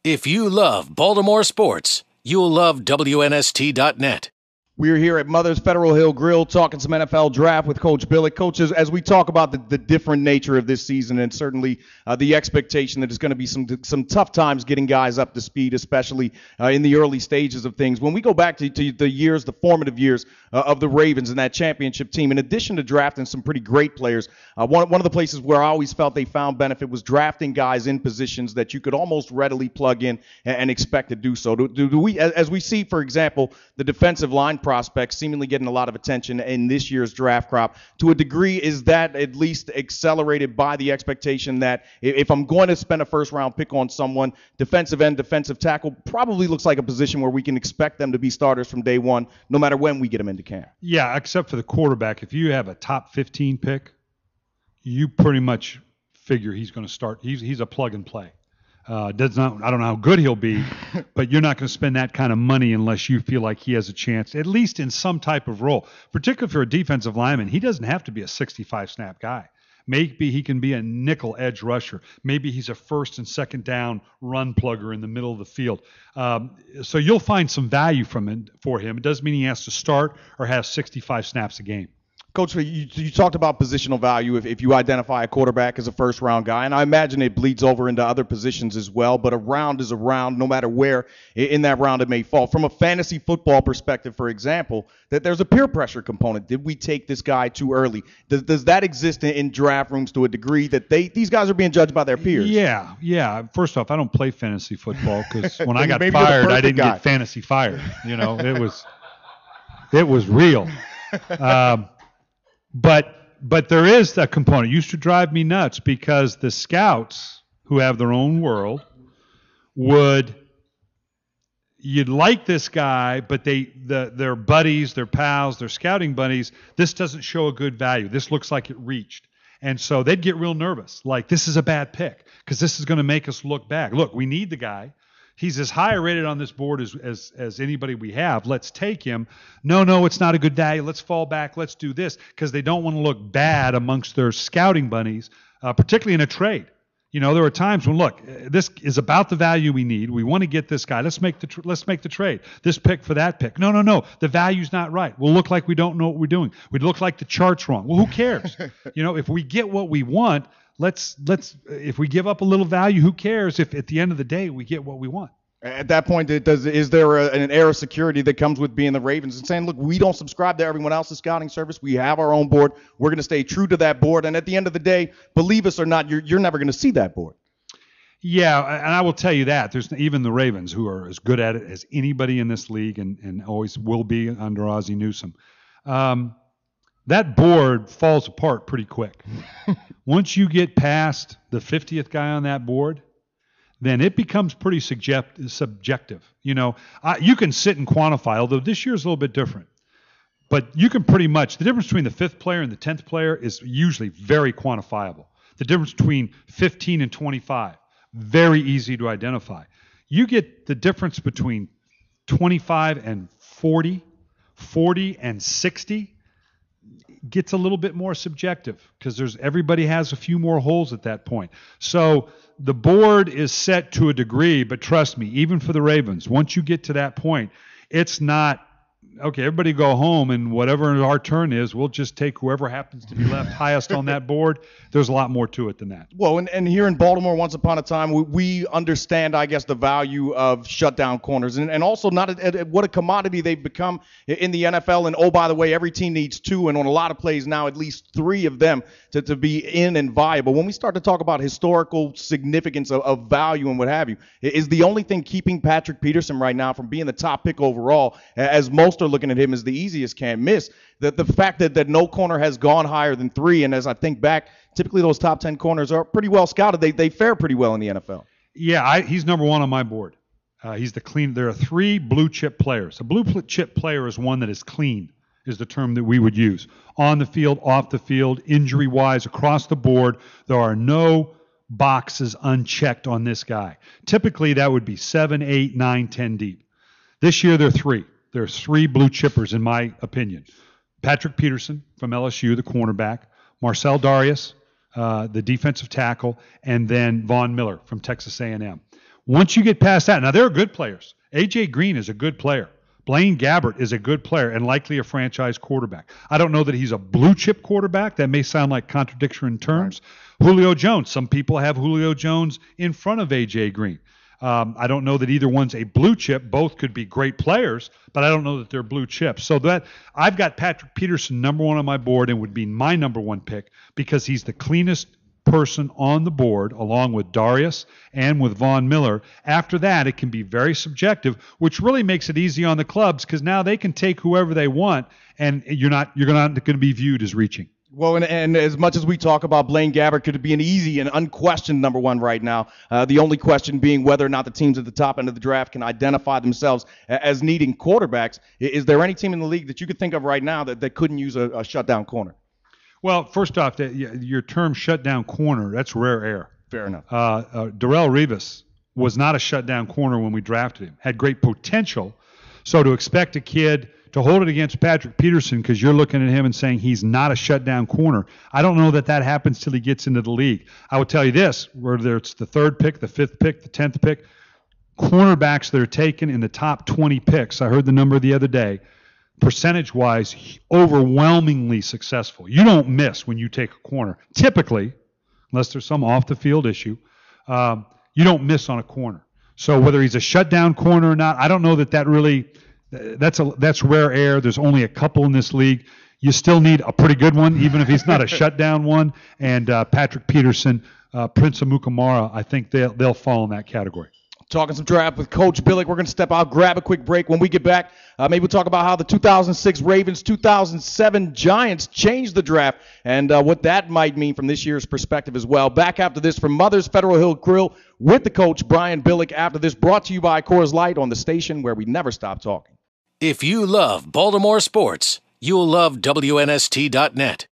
If you love Baltimore sports, you'll love WNST.net. We're here at Mother's Federal Hill Grill talking some NFL draft with Coach Billick. Coaches, as we talk about the different nature of this season and certainly the expectation that there's going to be some tough times getting guys up to speed, especially in the early stages of things. When we go back to the years, the formative years of the Ravens and that championship team, in addition to drafting some pretty great players, one of the places where I always felt they found benefit was drafting guys in positions that you could almost readily plug in and expect to do so. Do we, as we see, for example, the defensive line prospects seemingly getting a lot of attention in this year's draft crop. To a degree, is that at least accelerated by the expectation that if I'm going to spend a first-round pick on someone, defensive end, defensive tackle probably looks like a position where we can expect them to be starters from day one, no matter when we get them into camp? Yeah, except for the quarterback. If you have a top 15 pick, you pretty much figure he's going to start. He's a plug and play. I don't know how good he'll be, but you're not going to spend that kind of money unless you feel like he has a chance, at least in some type of role. Particularly for a defensive lineman, he doesn't have to be a 65-snap guy. Maybe he can be a nickel edge rusher. Maybe he's a first and second down run plugger in the middle of the field. So you'll find some value for him. It doesn't mean he has to start or have 65 snaps a game. Coach, you talked about positional value if you identify a quarterback as a first-round guy, and I imagine it bleeds over into other positions as well, but a round is a round no matter where in that round it may fall. From a fantasy football perspective, for example, that there's a peer pressure component. Did we take this guy too early? Does that exist in draft rooms to a degree that these guys are being judged by their peers? Yeah. First off, I don't play fantasy football because when I got fired, I didn't get fantasy fired. You know, it was real. But there is that component. It used to drive me nuts because the scouts who have their own world you'd like this guy, but their buddies, their pals, their scouting buddies, this doesn't show a good value. This looks like it reached. And so they'd get real nervous. Like, this is a bad pick because this is going to make us look bad. Look, we need the guy. He's as high rated on this board as anybody we have. Let's take him. No, it's not a good value. Let's fall back. Let's do this, because they don't want to look bad amongst their scouting buddies, particularly in a trade. You know, there are times when, look, this is about the value we need. We want to get this guy. Let's make the trade. This pick for that pick. No. The value's not right. We'll look like we don't know what we're doing. We'd look like the chart's wrong. Well, who cares? You know, if we get what we want, let's if we give up a little value, who cares if at the end of the day we get what we want? At that point, is there an air of security that comes with being the Ravens and saying, look, we don't subscribe to everyone else's scouting service. We have our own board. We're going to stay true to that board. And at the end of the day, believe us or not, you're never going to see that board. Yeah, and I will tell you that. There's even the Ravens, who are as good at it as anybody in this league and always will be under Ozzie Newsome. That board falls apart pretty quick. Once you get past the 50th guy on that board, then it becomes pretty subjective. You know, you can sit and quantify, although this year is a little bit different. But you can pretty much, the difference between the 5th player and the 10th player is usually very quantifiable. The difference between 15 and 25, very easy to identify. You get the difference between 25 and 40, 40 and 60, gets a little bit more subjective because everybody has a few more holes at that point. So the board is set to a degree, but trust me, even for the Ravens, once you get to that point, it's not, okay, everybody go home and whatever our turn is, we'll just take whoever happens to be left highest on that board. There's a lot more to it than that. Well, and here in Baltimore, once upon a time, we understand, I guess, the value of shutdown corners and also what a commodity they've become in the NFL. And, oh, by the way, every team needs 2, and on a lot of plays now, at least 3 of them to be in and viable. When we start to talk about historical significance of value and what have you, is the only thing keeping Patrick Peterson right now from being the top pick overall, as most are looking at him as the easiest can't miss, the fact that no corner has gone higher than 3, and as I think back, typically those top 10 corners are pretty well scouted. They fare pretty well in the NFL. Yeah, he's number 1 on my board. He's the clean. There are 3 blue chip players. A blue chip player is one that is clean, is the term that we would use. On the field, off the field, injury-wise, across the board, there are no boxes unchecked on this guy. Typically, that would be 7, 8, 9, 10 deep. This year, there are 3. There's 3 blue chippers, in my opinion. Patrick Peterson from LSU, the cornerback. Marcel Darius, the defensive tackle. And then Von Miller from Texas A&M. Once you get past that, now there are good players. A.J. Green is a good player. Blaine Gabbert is a good player and likely a franchise quarterback. I don't know that he's a blue chip quarterback. That may sound like contradiction in terms. Right. Julio Jones. Some people have Julio Jones in front of A.J. Green. I don't know that either one's a blue chip. Both could be great players, but I don't know that they're blue chips. So that I've got Patrick Peterson number one on my board and would be my number one pick because he's the cleanest person on the board, along with Darius and with Von Miller. After that, it can be very subjective, which really makes it easy on the clubs because now they can take whoever they want, and you're not going to be viewed as reaching. Well, and as much as we talk about Blaine Gabbert, could it be an easy and unquestioned number one right now? The only question being whether or not the teams at the top end of the draft can identify themselves as needing quarterbacks. Is there any team in the league that you could think of right now that couldn't use a shutdown corner? Well, first off, your term shutdown corner, that's rare air. Fair enough. Darrelle Revis was not a shutdown corner when we drafted him. Had great potential. So to expect a kid to hold it against Patrick Peterson because you're looking at him and saying he's not a shutdown corner, I don't know that happens till he gets into the league. I will tell you this, whether it's the 3rd pick, the 5th pick, the 10th pick, cornerbacks that are taken in the top 20 picks, I heard the number the other day, percentage-wise, overwhelmingly successful. You don't miss when you take a corner. Typically, unless there's some off-the-field issue, you don't miss on a corner. So whether he's a shutdown corner or not, I don't know that really that's rare air. There's only a couple in this league. You still need a pretty good one, even if he's not a shutdown one. And Patrick Peterson, Prince Amukamara, I think they'll fall in that category. Talking some draft with Coach Billick. We're going to step out, grab a quick break. When we get back, maybe we'll talk about how the 2006 Ravens, 2007 Giants changed the draft and what that might mean from this year's perspective as well. Back after this from Mother's Federal Hill Grill with the coach, Brian Billick. After this, brought to you by Coors Light on the station where we never stop talking. If you love Baltimore sports, you'll love WNST.net.